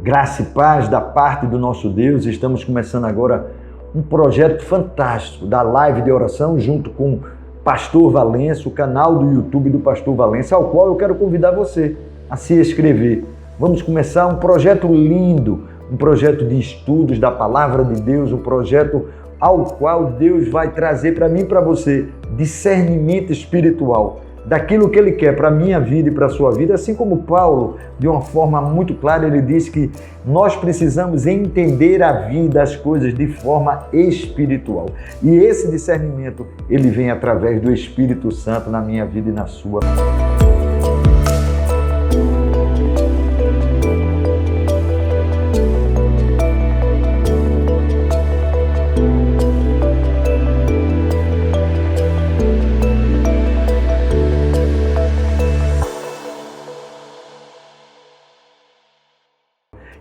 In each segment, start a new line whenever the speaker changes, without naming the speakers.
Graça e paz da parte do nosso Deus. Estamos começando agora um projeto fantástico da live de oração junto com Pastor Valença, o canal do YouTube do Pastor Valença, ao qual eu quero convidar você a se inscrever. Vamos começar um projeto lindo, um projeto de estudos da Palavra de Deus, um projeto ao qual Deus vai trazer para mim e para você discernimento espiritual daquilo que Ele quer para a minha vida e para a sua vida, assim como Paulo, de uma forma muito clara, ele diz que nós precisamos entender a vida, as coisas de forma espiritual. E esse discernimento, ele vem através do Espírito Santo na minha vida e na sua.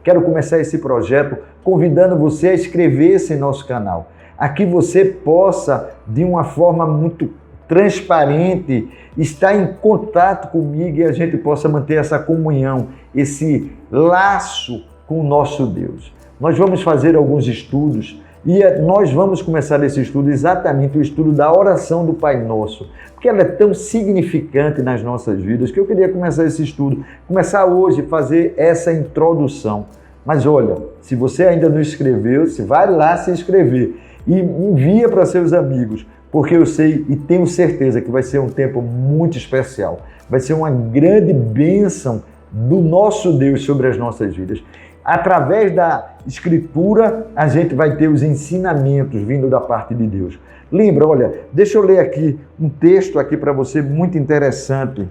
Quero começar esse projeto convidando você a inscrever-se em nosso canal. Aqui você possa, de uma forma muito transparente, estar em contato comigo e a gente possa manter essa comunhão, esse laço com o nosso Deus. Nós vamos fazer alguns estudos e nós vamos começar esse estudo, exatamente o estudo da oração do Pai Nosso, porque ela é tão significante nas nossas vidas que eu queria começar esse estudo, começar hoje a fazer essa introdução. Mas olha, se você ainda não inscreveu, você vai lá se inscrever e envia para seus amigos, porque eu sei e tenho certeza que vai ser um tempo muito especial. Vai ser uma grande bênção do nosso Deus sobre as nossas vidas. Através da Escritura, a gente vai ter os ensinamentos vindo da parte de Deus. Lembra, olha, deixa eu ler aqui um texto aqui para você muito interessante,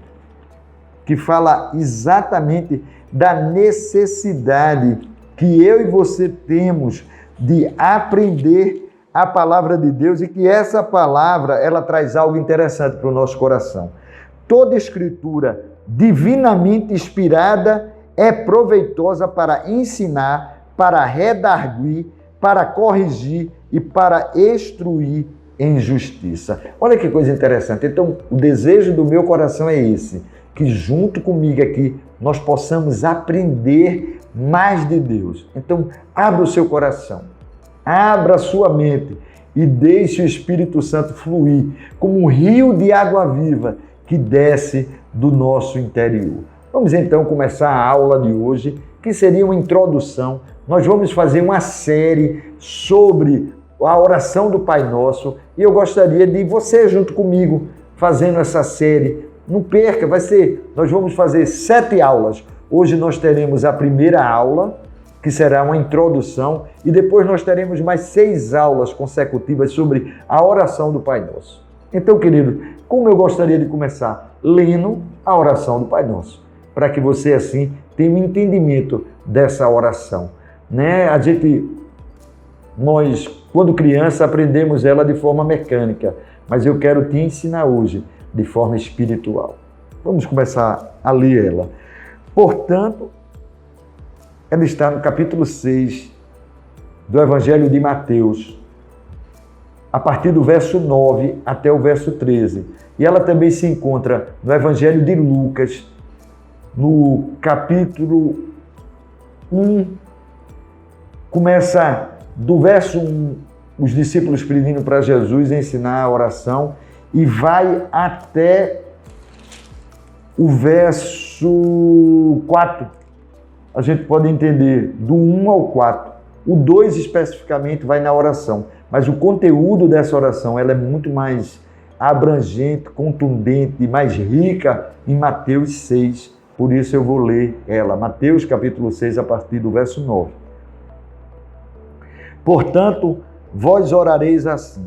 que fala exatamente da necessidade que eu e você temos de aprender a palavra de Deus e que essa palavra, ela traz algo interessante para o nosso coração. Toda escritura divinamente inspirada é proveitosa para ensinar, para redarguir, para corrigir e para instruir em justiça. Olha que coisa interessante. Então, o desejo do meu coração é esse, que junto comigo aqui nós possamos aprender mais de Deus. Então, abra o seu coração, abra a sua mente e deixe o Espírito Santo fluir como um rio de água viva que desce do nosso interior. Vamos então começar a aula de hoje, que seria uma introdução. Nós vamos fazer uma série sobre a oração do Pai Nosso e eu gostaria de você junto comigo fazendo essa série. Não perca, nós vamos fazer 7 aulas. Hoje nós teremos a primeira aula, que será uma introdução, e depois nós teremos mais 6 aulas consecutivas sobre a oração do Pai Nosso. Então, querido, como eu gostaria de começar? Lendo a oração do Pai Nosso, para que você, assim, tenha um entendimento dessa oração. Nós, quando criança, aprendemos ela de forma mecânica, mas eu quero te ensinar hoje de forma espiritual. Vamos começar a ler ela. Portanto, ela está no capítulo 6 do Evangelho de Mateus, a partir do verso 9 até o verso 13. E ela também se encontra no Evangelho de Lucas, no capítulo 1, começa do verso 1, os discípulos pedindo para Jesus ensinar a oração, e vai até o verso 4. A gente pode entender do 1 ao 4. O 2 especificamente vai na oração, mas o conteúdo dessa oração ela é muito mais abrangente, contundente e mais rica em Mateus 6. Por isso eu vou ler ela. Mateus capítulo 6, a partir do verso 9. Portanto, vós orareis assim: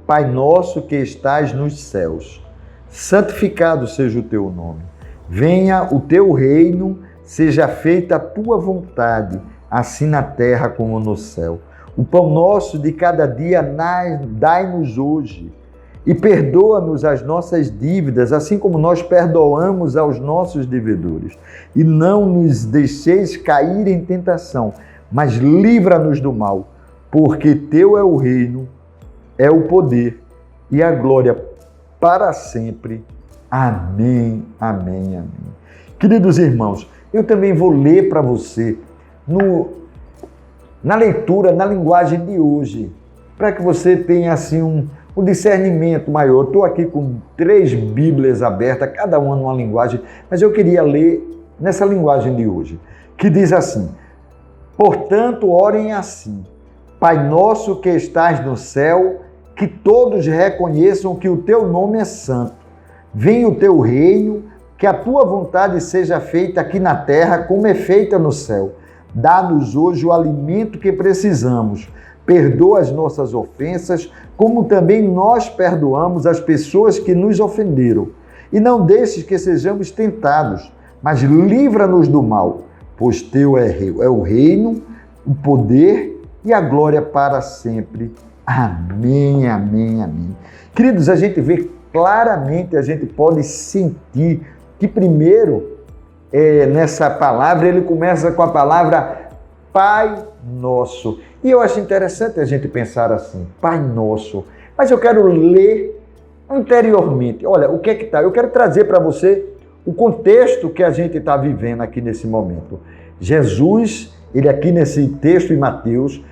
Pai nosso que estás nos céus, santificado seja o teu nome. Venha o teu reino, seja feita a tua vontade, assim na terra como no céu. O pão nosso de cada dia dai-nos hoje. E perdoa-nos as nossas dívidas, assim como nós perdoamos aos nossos devedores. E não nos deixeis cair em tentação, mas livra-nos do mal, porque teu é o reino, é o poder e a glória para sempre. Amém, amém, amém. Queridos irmãos, eu também vou ler para você na leitura, na linguagem de hoje, para que você tenha assim um discernimento maior. Estou aqui com 3 Bíblias abertas, cada uma numa linguagem, mas eu queria ler nessa linguagem de hoje, que diz assim: portanto, orem assim: Pai nosso que estás no céu, que todos reconheçam que o teu nome é santo. Venha o teu reino, que a tua vontade seja feita aqui na terra como é feita no céu. Dá-nos hoje o alimento que precisamos. Perdoa as nossas ofensas, como também nós perdoamos as pessoas que nos ofenderam. E não deixes que sejamos tentados, mas livra-nos do mal, pois teu é o reino, o poder e a glória para sempre. Amém, amém, amém. Queridos, a gente vê claramente, a gente pode sentir que primeiro, nessa palavra, ele começa com a palavra Pai Nosso. E eu acho interessante a gente pensar assim, Pai Nosso. Mas eu quero ler anteriormente. Olha, o que é que está? Eu quero trazer para você o contexto que a gente está vivendo aqui nesse momento. Jesus, ele aqui nesse texto em Mateus,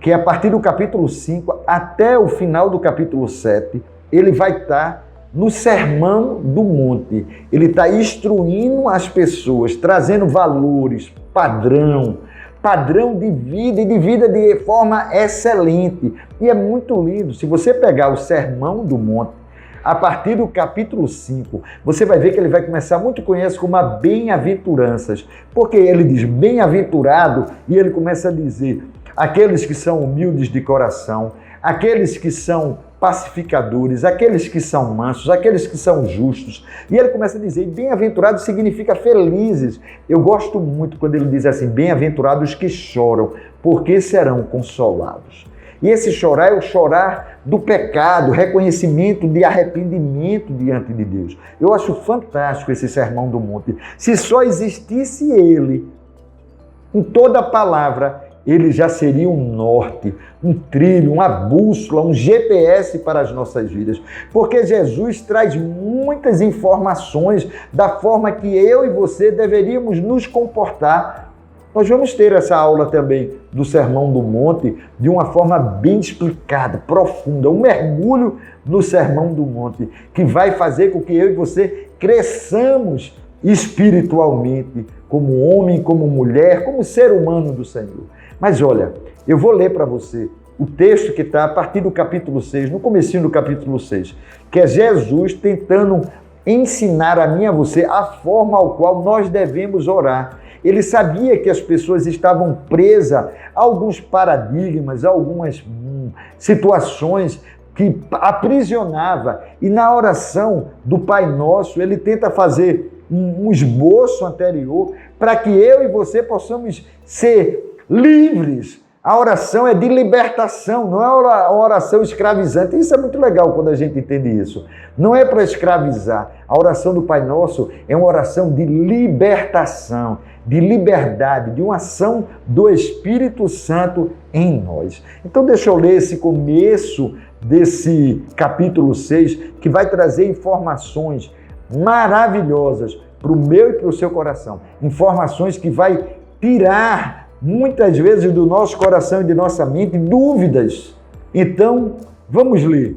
que é a partir do capítulo 5 até o final do capítulo 7, ele vai estar no Sermão do Monte. Ele está instruindo as pessoas, trazendo valores, padrão de vida e de vida de forma excelente. E é muito lindo. Se você pegar o Sermão do Monte, a partir do capítulo 5, você vai ver que ele vai começar muito conhecido como a bem-aventuranças. Porque ele diz bem-aventurado e ele começa a dizer aqueles que são humildes de coração, aqueles que são pacificadores, aqueles que são mansos, aqueles que são justos. E ele começa a dizer, bem-aventurado significa felizes. Eu gosto muito quando ele diz assim, bem-aventurados que choram, porque serão consolados. E esse chorar é o chorar do pecado, reconhecimento de arrependimento diante de Deus. Eu acho fantástico esse Sermão do Monte. Se só existisse ele, em toda a palavra, ele já seria um norte, um trilho, uma bússola, um GPS para as nossas vidas. Porque Jesus traz muitas informações da forma que eu e você deveríamos nos comportar. Nós vamos ter essa aula também do Sermão do Monte de uma forma bem explicada, profunda, um mergulho no Sermão do Monte, que vai fazer com que eu e você cresçamos espiritualmente, como homem, como mulher, como ser humano do Senhor. Mas olha, eu vou ler para você o texto que está a partir do capítulo 6, no comecinho do capítulo 6, que é Jesus tentando ensinar a mim e a você a forma ao qual nós devemos orar. Ele sabia que as pessoas estavam presas a alguns paradigmas, a algumas situações que aprisionava. E na oração do Pai Nosso, ele tenta fazer um esboço anterior para que eu e você possamos ser livres. A oração é de libertação, não é uma oração escravizante. Isso é muito legal quando a gente entende isso. Não é para escravizar. A oração do Pai Nosso é uma oração de libertação, de liberdade, de uma ação do Espírito Santo em nós. Então deixa eu ler esse começo desse capítulo 6, que vai trazer informações maravilhosas para o meu e para o seu coração. Informações que vai tirar muitas vezes do nosso coração e de nossa mente dúvidas. Então, vamos ler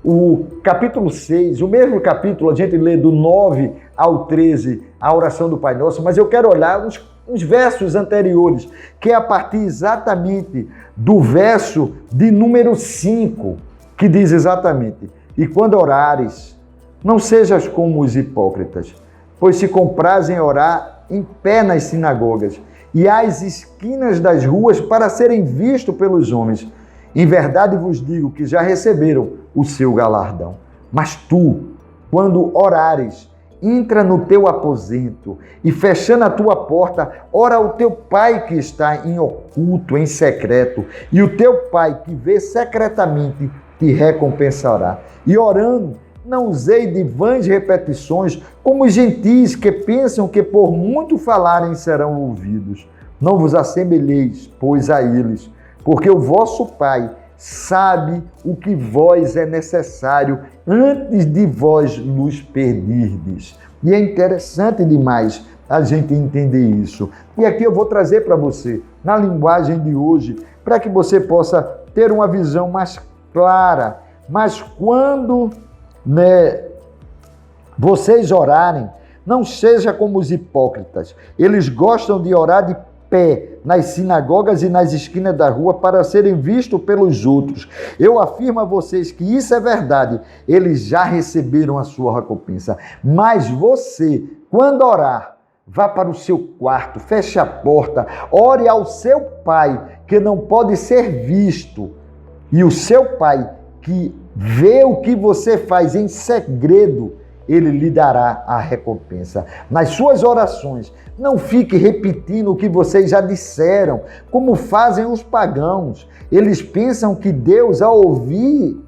o capítulo 6, o mesmo capítulo, a gente lê do 9 ao 13, a oração do Pai Nosso, mas eu quero olhar uns versos anteriores, que é a partir exatamente do verso de número 5, que diz exatamente, e quando orares, não sejas como os hipócritas, pois se comprazem orar em pé nas sinagogas, e às esquinas das ruas para serem vistos pelos homens. Em verdade vos digo que já receberam o seu galardão. Mas tu, quando orares, entra no teu aposento e fechando a tua porta, ora ao teu Pai que está em oculto, em secreto, e o teu Pai que vê secretamente te recompensará. E orando, não usei de vãs repetições, como os gentis que pensam que por muito falarem serão ouvidos. Não vos assemelheis, pois, a eles, porque o vosso Pai sabe o que vós é necessário antes de vos nos pedirdes. E é interessante demais a gente entender isso. E aqui eu vou trazer para você, na linguagem de hoje, para que você possa ter uma visão mais clara. Mas quando vocês orarem, não seja como os hipócritas. Eles gostam de orar de pé nas sinagogas e nas esquinas da rua para serem vistos pelos outros. Eu afirmo a vocês que isso é verdade. Eles já receberam a sua recompensa. Mas você, quando orar, vá para o seu quarto, feche a porta, ore ao seu Pai, que não pode ser visto. E o seu Pai, que vê o que você faz em segredo, ele lhe dará a recompensa. Nas suas orações, não fique repetindo o que vocês já disseram, como fazem os pagãos. Eles pensam que Deus, ao ouvir,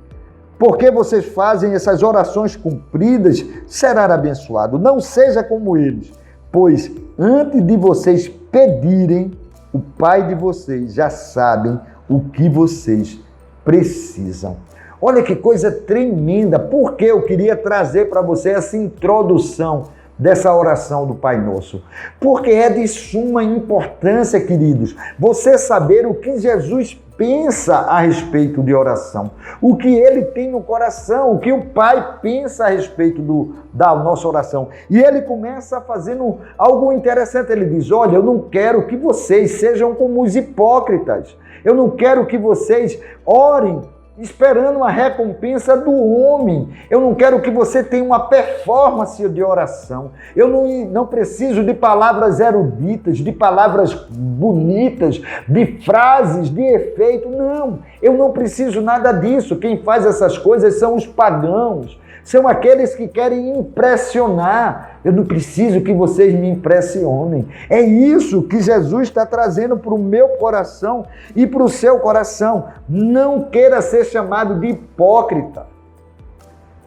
porque vocês fazem essas orações compridas, será abençoado. Não seja como eles, pois antes de vocês pedirem, o Pai de vocês já sabe o que vocês precisam. Olha que coisa tremenda. Por que eu queria trazer para você essa introdução dessa oração do Pai Nosso? Porque é de suma importância, queridos, você saber o que Jesus pensa a respeito de oração, o que ele tem no coração, o que o Pai pensa a respeito da nossa oração. E ele começa fazendo algo interessante. Ele diz: olha, eu não quero que vocês sejam como os hipócritas. Eu não quero que vocês orem esperando uma recompensa do homem. Eu não quero que você tenha uma performance de oração. Eu não preciso de palavras eruditas, de palavras bonitas, de frases de efeito. Não, eu não preciso nada disso. Quem faz essas coisas são os pagãos. São aqueles que querem impressionar. Eu não preciso que vocês me impressionem. É isso que Jesus está trazendo para o meu coração e para o seu coração. Não queira ser chamado de hipócrita.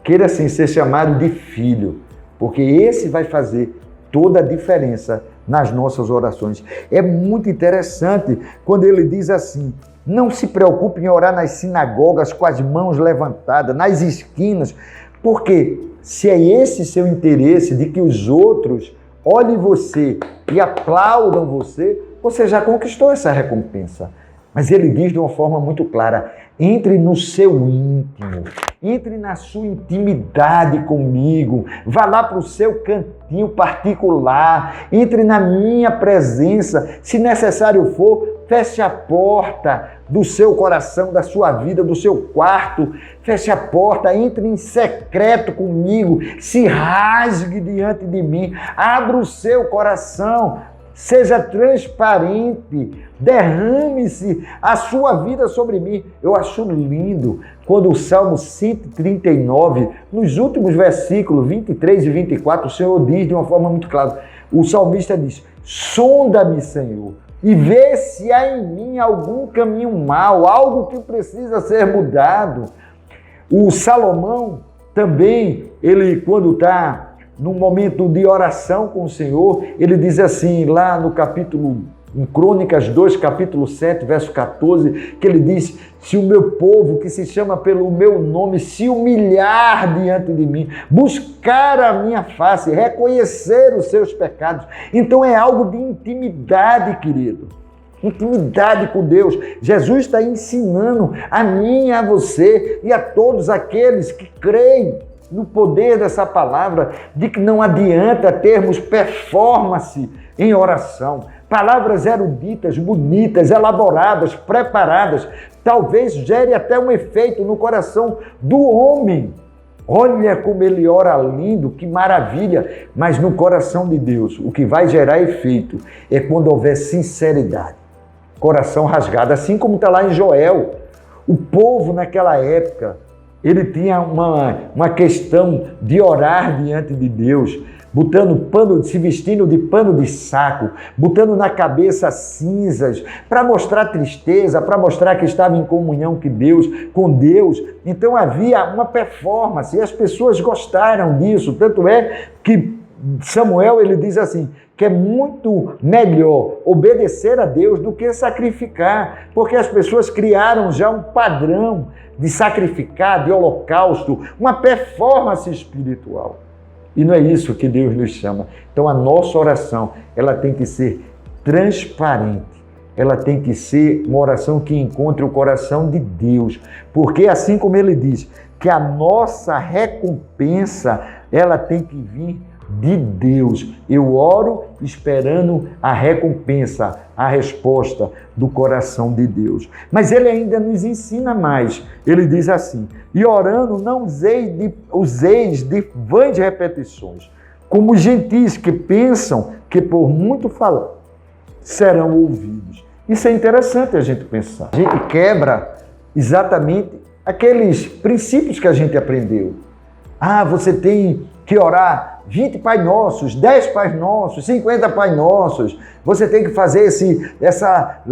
Queira sim ser chamado de filho, porque esse vai fazer toda a diferença nas nossas orações. É muito interessante quando ele diz assim: não se preocupe em orar nas sinagogas com as mãos levantadas, nas esquinas, porque se é esse seu interesse de que os outros olhem você e aplaudam você, você já conquistou essa recompensa. Mas ele diz de uma forma muito clara: entre no seu íntimo, entre na sua intimidade comigo, vá lá para o seu cantinho particular, entre na minha presença, se necessário for, feche a porta do seu coração, da sua vida, do seu quarto, feche a porta, entre em secreto comigo, se rasgue diante de mim, abra o seu coração, seja transparente, derrame-se a sua vida sobre mim. Eu acho lindo quando o Salmo 139, nos últimos versículos 23 e 24, o Senhor diz de uma forma muito clara, o salmista diz: sonda-me, Senhor, e vê se há em mim algum caminho mau, algo que precisa ser mudado. O Salomão também, ele quando está num momento de oração com o Senhor, ele diz assim, lá no capítulo, em Crônicas 2, capítulo 7, verso 14, que ele diz: se o meu povo, que se chama pelo meu nome, se humilhar diante de mim, buscar a minha face, reconhecer os seus pecados. Então é algo de intimidade, querido. Intimidade com Deus. Jesus está ensinando a mim, a você e a todos aqueles que creem no poder dessa palavra, de que não adianta termos performance em oração. Palavras eruditas, bonitas, elaboradas, preparadas, talvez gere até um efeito no coração do homem. Olha como ele ora lindo, que maravilha! Mas no coração de Deus, o que vai gerar efeito é quando houver sinceridade, coração rasgado, assim como está lá em Joel. O povo naquela época, ele tinha uma questão de orar diante de Deus, botando pano, se vestindo de pano de saco, botando na cabeça cinzas, para mostrar tristeza, para mostrar que estava em comunhão com Deus. Então havia uma performance e as pessoas gostaram disso. Tanto é que Samuel, ele diz assim, que é muito melhor obedecer a Deus do que sacrificar, porque as pessoas criaram já um padrão de sacrificar, de holocausto, uma performance espiritual. E não é isso que Deus nos chama. Então a nossa oração, ela tem que ser transparente. Ela tem que ser uma oração que encontre o coração de Deus. Porque assim como ele diz, que a nossa recompensa, ela tem que vir de Deus. Eu oro esperando a recompensa, a resposta do coração de Deus. Mas ele ainda nos ensina mais. Ele diz assim: e orando não useis de vãs repetições, como os gentis que pensam que por muito falar serão ouvidos. Isso é interessante a gente pensar. A gente quebra exatamente aqueles princípios que a gente aprendeu. Você tem que orar 20 Pai Nossos, 10 Pai Nossos, 50 Pai Nossos. Você tem que fazer essa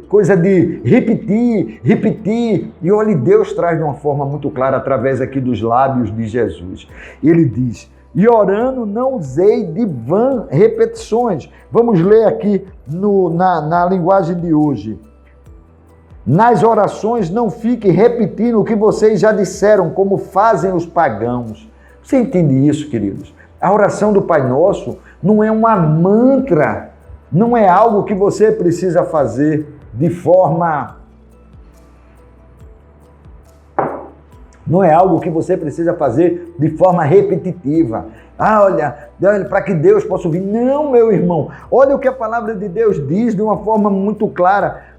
coisa de repetir. E olha, Deus traz de uma forma muito clara através aqui dos lábios de Jesus. Ele diz: e orando não usei de vãs repetições. Vamos ler aqui na linguagem de hoje. Nas orações não fique repetindo o que vocês já disseram, como fazem os pagãos. Você entende isso, queridos? A oração do Pai Nosso não é uma mantra, não é algo que você precisa fazer de forma... Não é algo que você precisa fazer de forma repetitiva. Olha, para que Deus possa ouvir. Não, meu irmão. Olha o que a palavra de Deus diz de uma forma muito clara.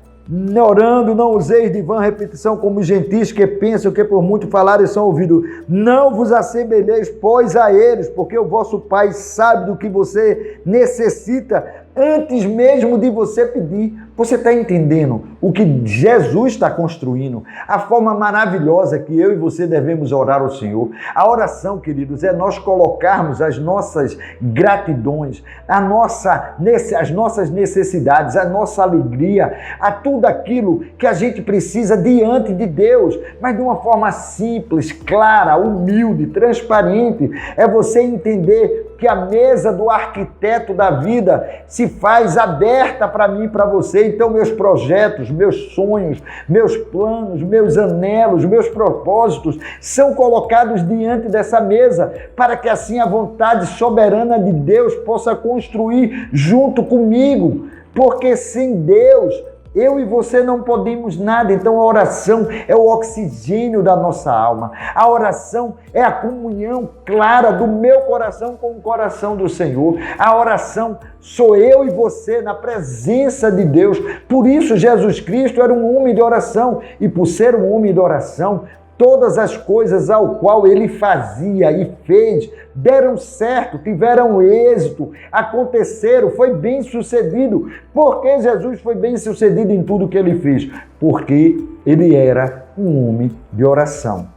Orando, não useis de vã repetição como os gentis que pensam que por muito falarem são ouvidos. Não vos assemelheis, pois, a eles, porque o vosso Pai sabe do que você necessita antes mesmo de você pedir. Você está entendendo o que Jesus está construindo? A forma maravilhosa que eu e você devemos orar ao Senhor. A oração, queridos, é nós colocarmos as nossas gratidões, as nossas necessidades, a nossa alegria, a tudo aquilo que a gente precisa diante de Deus, mas de uma forma simples, clara, humilde, transparente. É você entender que a mesa do arquiteto da vida se faz aberta para mim e para você. Então, meus projetos, meus sonhos, meus planos, meus anelos, meus propósitos são colocados diante dessa mesa para que assim a vontade soberana de Deus possa construir junto comigo. Porque sem Deus, eu e você não podemos nada. Então a oração é o oxigênio da nossa alma. A oração é a comunhão clara do meu coração com o coração do Senhor. A oração sou eu e você na presença de Deus. Por isso Jesus Cristo era um homem de oração. E por ser um homem de oração, todas as coisas ao qual ele fazia e fez deram certo, tiveram êxito, aconteceram, foi bem sucedido. Por que Jesus foi bem sucedido em tudo que ele fez? Porque ele era um homem de oração.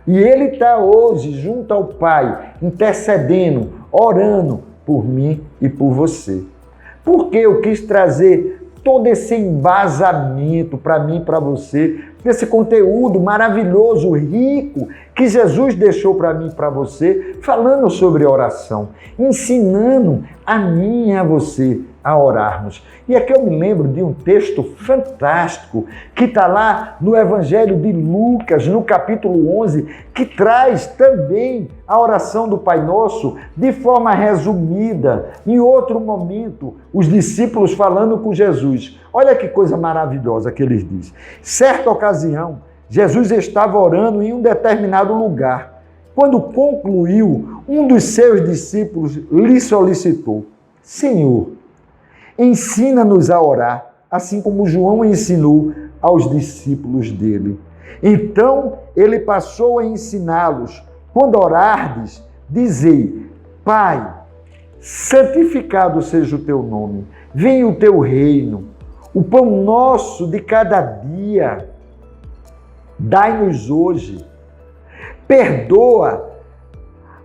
E ele está hoje junto ao Pai, intercedendo, orando por mim e por você. Porque eu quis trazer todo esse embasamento para mim e para você, desse conteúdo maravilhoso, rico, que Jesus deixou para mim e para você, falando sobre oração, ensinando a mim e a você a orarmos. E aqui eu me lembro de um texto fantástico que está lá no Evangelho de Lucas, no capítulo 11, que traz também a oração do Pai Nosso de forma resumida. Em outro momento, os discípulos falando com Jesus. Olha que coisa maravilhosa que eles dizem. Certa ocasião, Jesus estava orando em um determinado lugar. Quando concluiu, um dos seus discípulos lhe solicitou: Senhor, ensina-nos a orar, assim como João ensinou aos discípulos dele. Então ele passou a ensiná-los: quando orardes, dizei: Pai, santificado seja o teu nome, venha o teu reino, o pão nosso de cada dia dai-nos hoje. Perdoa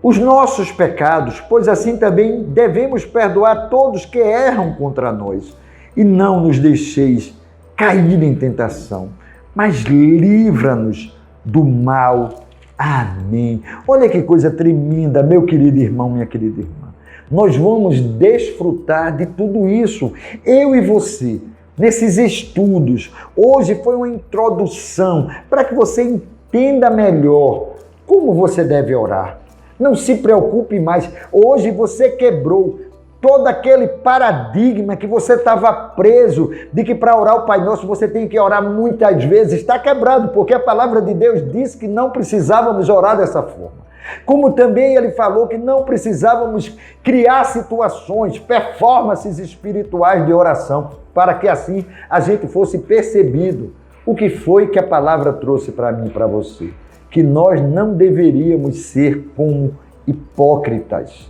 os nossos pecados, pois assim também devemos perdoar todos que erram contra nós. E não nos deixeis cair em tentação, mas livra-nos do mal. Amém. Olha que coisa tremenda, meu querido irmão, minha querida irmã. Nós vamos desfrutar de tudo isso, eu e você, nesses estudos. Hoje foi uma introdução para que você entenda melhor como você deve orar. Não se preocupe mais. Hoje você quebrou todo aquele paradigma que você estava preso, de que para orar o Pai Nosso você tem que orar muitas vezes. Está quebrado, porque a palavra de Deus diz que não precisávamos orar dessa forma. Como também ele falou que não precisávamos criar situações, performances espirituais de oração, para que assim a gente fosse percebido. O que foi que a palavra trouxe para mim e para você? Que nós não deveríamos ser como hipócritas.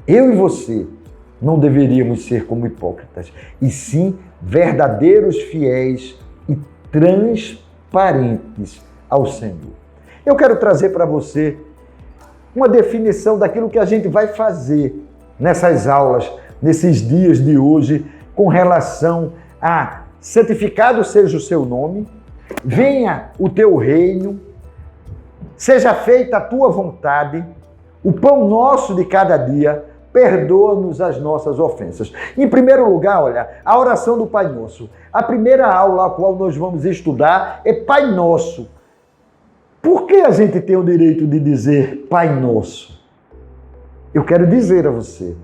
Eu e você não deveríamos ser como hipócritas, e sim verdadeiros fiéis e transparentes ao Senhor. Eu quero trazer para você uma definição daquilo que a gente vai fazer nessas aulas, nesses dias de hoje, com relação a santificado seja o seu nome, venha o teu reino, seja feita a tua vontade, o pão nosso de cada dia, perdoa-nos as nossas ofensas. Em primeiro lugar, olha, a oração do Pai Nosso. A primeira aula a qual nós vamos estudar é Pai Nosso. Por que a gente tem o direito de dizer Pai Nosso? Eu quero dizer a você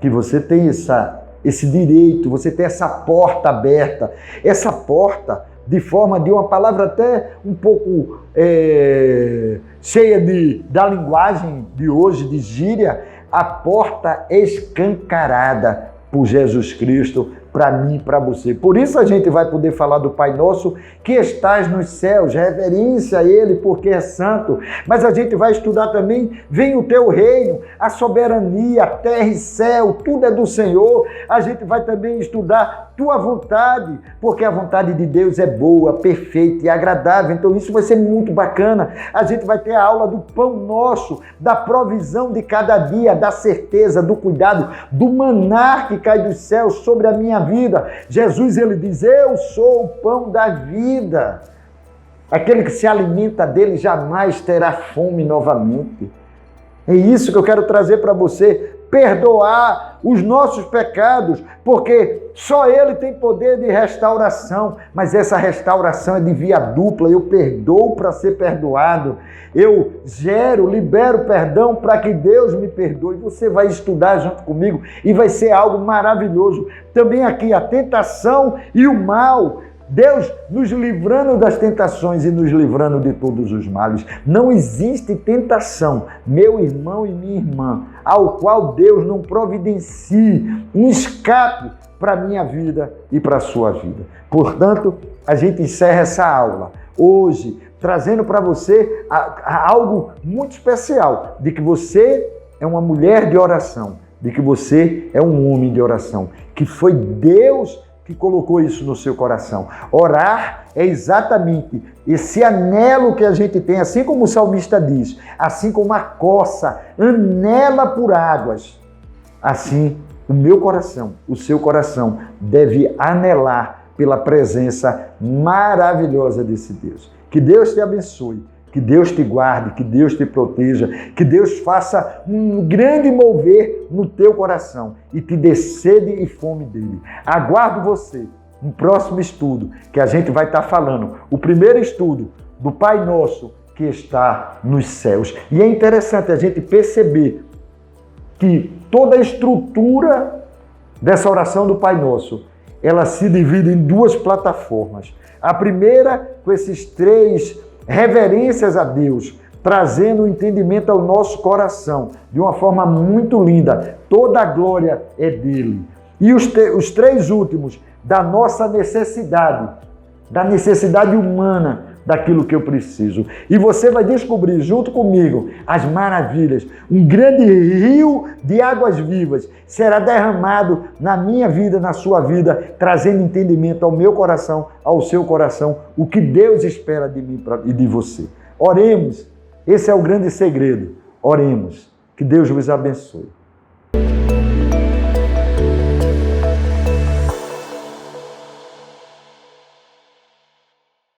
que você tem esse direito, você tem essa porta aberta. Essa porta, de forma de uma palavra até um pouco cheia da linguagem de hoje, de gíria, a porta escancarada por Jesus Cristo para mim e para você. Por isso a gente vai poder falar do Pai Nosso que estás nos céus, reverência a Ele porque é santo. Mas a gente vai estudar também, vem o teu reino, a soberania, terra e céu, tudo é do Senhor. A gente vai também estudar tua vontade, porque a vontade de Deus é boa, perfeita e agradável. Então isso vai ser muito bacana. A gente vai ter a aula do pão nosso, da provisão de cada dia, da certeza, do cuidado, do maná que cai dos céus sobre a minha vida. Jesus, ele diz, eu sou o pão da vida. Aquele que se alimenta dele jamais terá fome novamente. É isso que eu quero trazer para você. Perdoar os nossos pecados, porque só Ele tem poder de restauração, mas essa restauração é de via dupla. Eu perdoo para ser perdoado, eu libero perdão para que Deus me perdoe. Você vai estudar junto comigo e vai ser algo maravilhoso. Também aqui a tentação e o mal, Deus nos livrando das tentações e nos livrando de todos os males. Não existe tentação, meu irmão e minha irmã, ao qual Deus não providencie um escape para a minha vida e para a sua vida. Portanto, a gente encerra essa aula hoje, trazendo para você algo muito especial, de que você é uma mulher de oração, de que você é um homem de oração, que foi Deus que colocou isso no seu coração. Orar é exatamente esse anelo que a gente tem, assim como o salmista diz, assim como a coça anela por águas, assim o meu coração, o seu coração deve anelar pela presença maravilhosa desse Deus. Que Deus te abençoe, que Deus te guarde, que Deus te proteja, que Deus faça um grande mover no teu coração e te dê sede e fome dele. Aguardo você no próximo estudo, que a gente vai estar falando, o primeiro estudo do Pai Nosso que está nos céus. E é interessante a gente perceber que toda a estrutura dessa oração do Pai Nosso, ela se divide em duas plataformas. A primeira, com esses 3 reverências a Deus, trazendo o entendimento ao nosso coração, de uma forma muito linda. Toda a glória é dele. E os 3 últimos, da nossa necessidade, da necessidade humana, daquilo que eu preciso. E você vai descobrir junto comigo as maravilhas. Um grande rio de águas vivas será derramado na minha vida, na sua vida, trazendo entendimento ao meu coração, ao seu coração, o que Deus espera de mim e de você. Oremos. Esse é o grande segredo. Oremos. Que Deus vos abençoe.